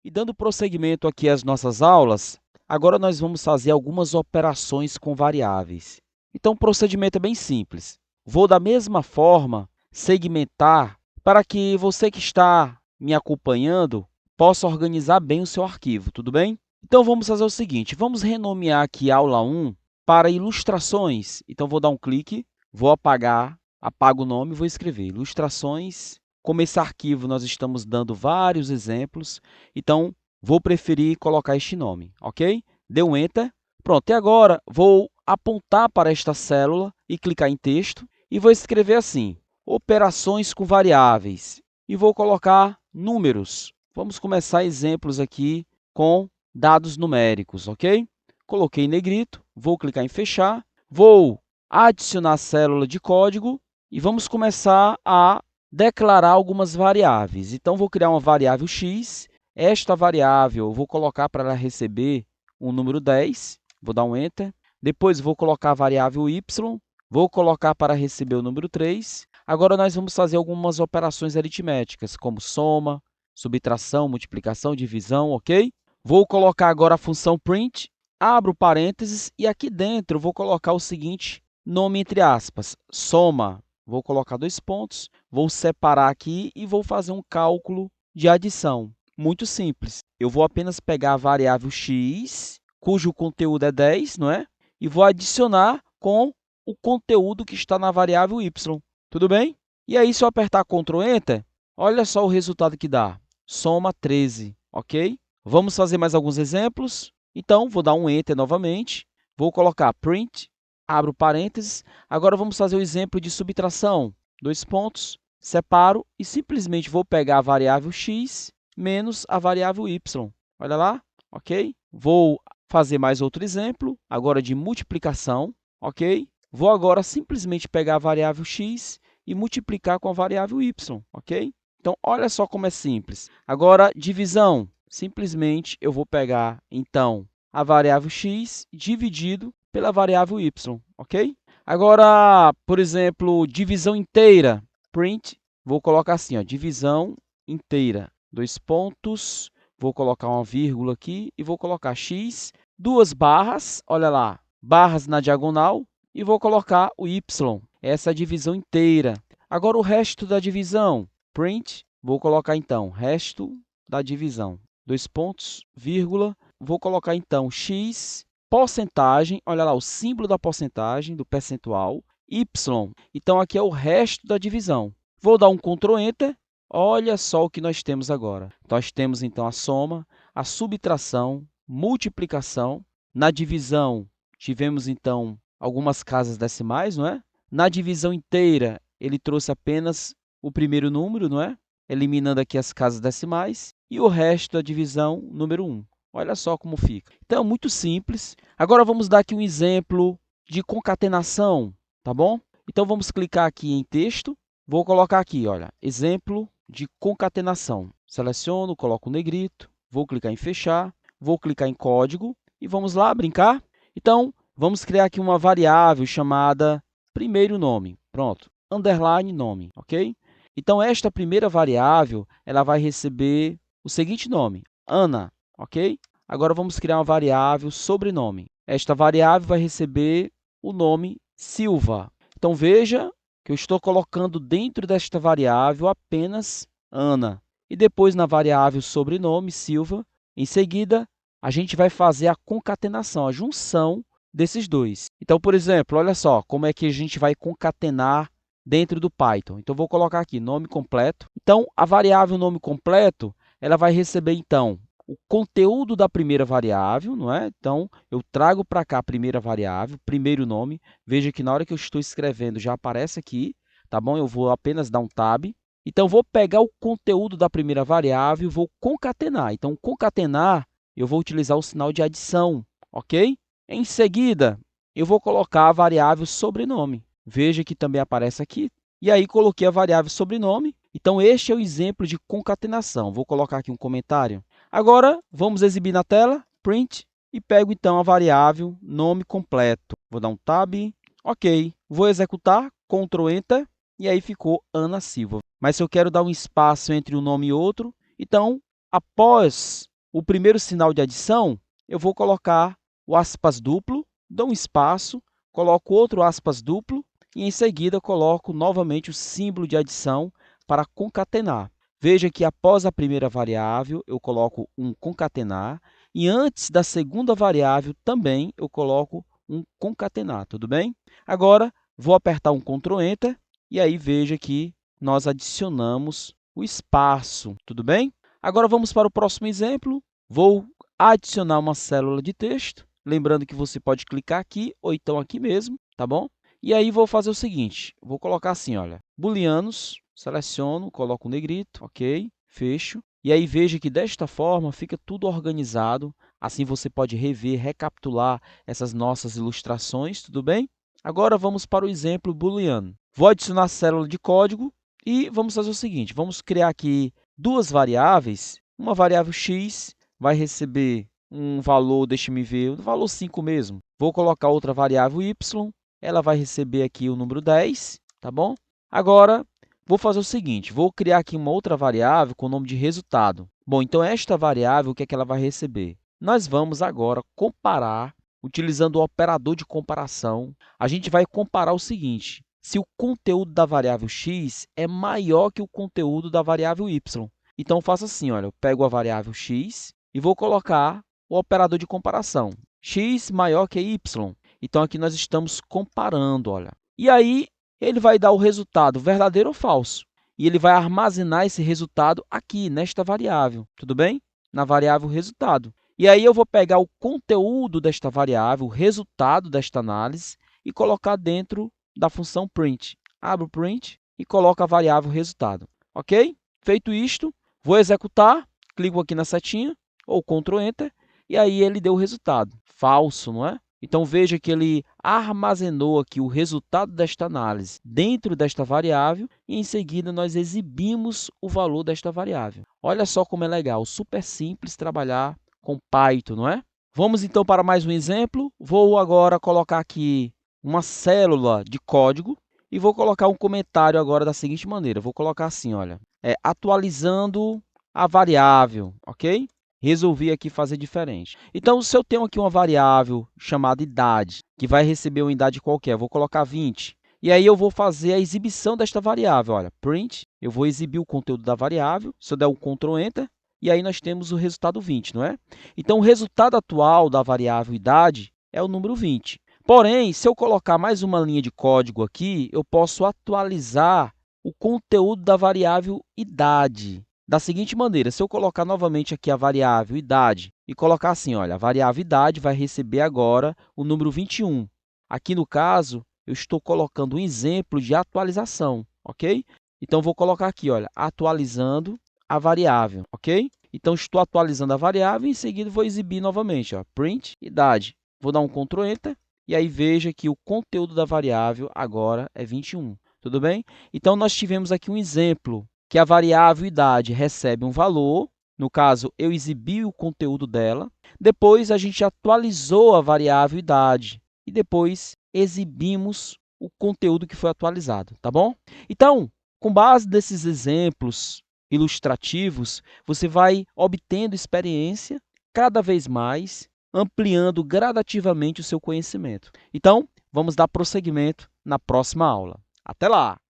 E dando prosseguimento aqui às nossas aulas, agora nós vamos fazer algumas operações com variáveis. Então, o procedimento é bem simples. Vou, da mesma forma, segmentar para que você que está me acompanhando possa organizar bem o seu arquivo, tudo bem? Então, vamos fazer o seguinte, vamos renomear aqui aula 1 para ilustrações. Então, vou dar um clique, vou apagar, apago o nome e vou escrever ilustrações. Como esse arquivo nós estamos dando vários exemplos, então vou preferir colocar este nome, ok? Deu um Enter. Pronto, e agora vou apontar para esta célula e clicar em texto e vou escrever assim, operações com variáveis, e vou colocar números. Vamos começar exemplos aqui com dados numéricos, ok? Coloquei em negrito, vou clicar em fechar, vou adicionar a célula de código e vamos começar a declarar algumas variáveis. Então, vou criar uma variável x. Esta variável eu vou colocar para ela receber um número 10. Vou dar um Enter. Depois, vou colocar a variável y. Vou colocar para receber o número 3. Agora, nós vamos fazer algumas operações aritméticas, como soma, subtração, multiplicação, divisão, ok? Vou colocar agora a função print. Abro parênteses e aqui dentro vou colocar o seguinte nome entre aspas, soma. Vou colocar 2 pontos, vou separar aqui e vou fazer um cálculo de adição. Muito simples. Eu vou apenas pegar a variável x, cujo conteúdo é 10, não é? E vou adicionar com o conteúdo que está na variável y. Tudo bem? E aí, se eu apertar Ctrl Enter, olha só o resultado que dá. Soma 13, ok? Vamos fazer mais alguns exemplos. Então, vou dar um Enter novamente. Vou colocar print, abro parênteses. Agora, vamos fazer o exemplo de subtração. 2 pontos, separo e simplesmente vou pegar a variável x menos a variável y. Olha lá, ok? Vou fazer mais outro exemplo, agora de multiplicação, ok? Vou agora simplesmente pegar a variável x e multiplicar com a variável y, ok? Então, olha só como é simples. Agora, divisão. Simplesmente, eu vou pegar, então, a variável x dividido pela variável y, ok? Agora, por exemplo, divisão inteira. Print, vou colocar assim, ó, divisão inteira. 2 pontos, vou colocar uma vírgula aqui e vou colocar x, 2 barras, olha lá, barras na diagonal, e vou colocar o y. Essa é a divisão inteira. Agora, o resto da divisão. Print, vou colocar, então, resto da divisão. 2 pontos, vírgula, vou colocar, então, x, porcentagem, olha lá, o símbolo da porcentagem, do percentual, y. Então, aqui é o resto da divisão. Vou dar um Ctrl Enter. Olha só o que nós temos agora. Nós temos, então, a soma, a subtração, multiplicação. Na divisão, tivemos, então, algumas casas decimais, não é? Na divisão inteira, ele trouxe apenas o primeiro número, não é? Eliminando aqui as casas decimais. E o resto da divisão, número 1. Olha só como fica. Então, é muito simples. Agora, vamos dar aqui um exemplo de concatenação, tá bom? Então, vamos clicar aqui em texto. Vou colocar aqui, olha, exemplo de concatenação. Seleciono, coloco o negrito, vou clicar em fechar, vou clicar em código e vamos lá brincar? Então, vamos criar aqui uma variável chamada primeiro nome. Pronto, underline nome, ok? Então, esta primeira variável, ela vai receber o seguinte nome, Ana, ok? Agora, vamos criar uma variável sobrenome. Esta variável vai receber o nome Silva. Então, veja que eu estou colocando dentro desta variável apenas Ana. E depois, na variável sobrenome, Silva, em seguida, a gente vai fazer a concatenação, a junção desses dois. Então, por exemplo, olha só como é que a gente vai concatenar dentro do Python. Então, vou colocar aqui nome completo. Então, a variável nome completo, ela vai receber, então, o conteúdo da primeira variável, não é? Então, eu trago para cá a primeira variável, primeiro nome. Veja que na hora que eu estou escrevendo já aparece aqui, tá bom? Eu vou apenas dar um tab. Então, vou pegar o conteúdo da primeira variável e vou concatenar. Então, concatenar, eu vou utilizar o sinal de adição, ok? Em seguida, eu vou colocar a variável sobrenome. Veja que também aparece aqui. E aí, coloquei a variável sobrenome. Então, este é o exemplo de concatenação. Vou colocar aqui um comentário. Agora, vamos exibir na tela, print, e pego, então, a variável nome completo. Vou dar um tab, ok. Vou executar, Ctrl Enter, e aí ficou Ana Silva. Mas se eu quero dar um espaço entre um nome e outro, então, após o primeiro sinal de adição, eu vou colocar o aspas duplo, dou um espaço, coloco outro aspas duplo e, em seguida, coloco novamente o símbolo de adição para concatenar. Veja que após a primeira variável, eu coloco um concatenar e antes da segunda variável também eu coloco um concatenar, tudo bem? Agora, vou apertar um Ctrl Enter e aí veja que nós adicionamos o espaço, tudo bem? Agora vamos para o próximo exemplo. Vou adicionar uma célula de texto, lembrando que você pode clicar aqui ou então aqui mesmo, tá bom? E aí vou fazer o seguinte, vou colocar assim, olha, booleanos, seleciono, coloco um negrito, ok, fecho. E aí veja que desta forma fica tudo organizado, assim você pode rever, recapitular essas nossas ilustrações, tudo bem? Agora vamos para o exemplo booleano. Vou adicionar a célula de código e vamos fazer o seguinte, vamos criar aqui duas variáveis. Uma variável x vai receber um valor, deixe-me ver, o valor 5 mesmo. Vou colocar outra variável y, ela vai receber aqui o número 10, tá bom? Agora, vou fazer o seguinte, vou criar aqui uma outra variável com o nome de resultado. Bom, então esta variável, o que é que ela vai receber? Nós vamos agora comparar, utilizando o operador de comparação. A gente vai comparar o seguinte, se o conteúdo da variável x é maior que o conteúdo da variável y. Então, faço assim, olha, eu pego a variável x e vou colocar o operador de comparação. X maior que y. Então, aqui nós estamos comparando, olha. E aí, ele vai dar o resultado verdadeiro ou falso. E ele vai armazenar esse resultado aqui, nesta variável, tudo bem? Na variável resultado. E aí, eu vou pegar o conteúdo desta variável, o resultado desta análise, e colocar dentro da função print. Abro o print e coloco a variável resultado, ok? Feito isto, vou executar, clico aqui na setinha, ou Ctrl Enter, e aí ele deu o resultado. Falso, não é? Então, veja que ele armazenou aqui o resultado desta análise dentro desta variável e, em seguida, nós exibimos o valor desta variável. Olha só como é legal, super simples trabalhar com Python, não é? Vamos, então, para mais um exemplo. Vou agora colocar aqui uma célula de código e vou colocar um comentário agora da seguinte maneira. Vou colocar assim, olha, atualizando a variável, ok? Resolvi aqui fazer diferente. Então, se eu tenho aqui uma variável chamada idade, que vai receber uma idade qualquer, vou colocar 20. E aí eu vou fazer a exibição desta variável. Olha, print, eu vou exibir o conteúdo da variável. Se eu der um Ctrl Enter, e aí nós temos o resultado 20, não é? Então, o resultado atual da variável idade é o número 20. Porém, se eu colocar mais uma linha de código aqui, eu posso atualizar o conteúdo da variável idade. Da seguinte maneira, se eu colocar novamente aqui a variável idade e colocar assim, olha, a variável idade vai receber agora o número 21. Aqui no caso, eu estou colocando um exemplo de atualização, ok? Então, vou colocar aqui, olha, atualizando a variável, ok? Então, estou atualizando a variável e, em seguida, vou exibir novamente, ó, print idade. Vou dar um Ctrl Enter e aí veja que o conteúdo da variável agora é 21, tudo bem? Então, nós tivemos aqui um exemplo que a variável idade recebe um valor, no caso, eu exibi o conteúdo dela, depois a gente atualizou a variável idade e depois exibimos o conteúdo que foi atualizado, tá bom? Então, com base nesses exemplos ilustrativos, você vai obtendo experiência cada vez mais, ampliando gradativamente o seu conhecimento. Então, vamos dar prosseguimento na próxima aula. Até lá!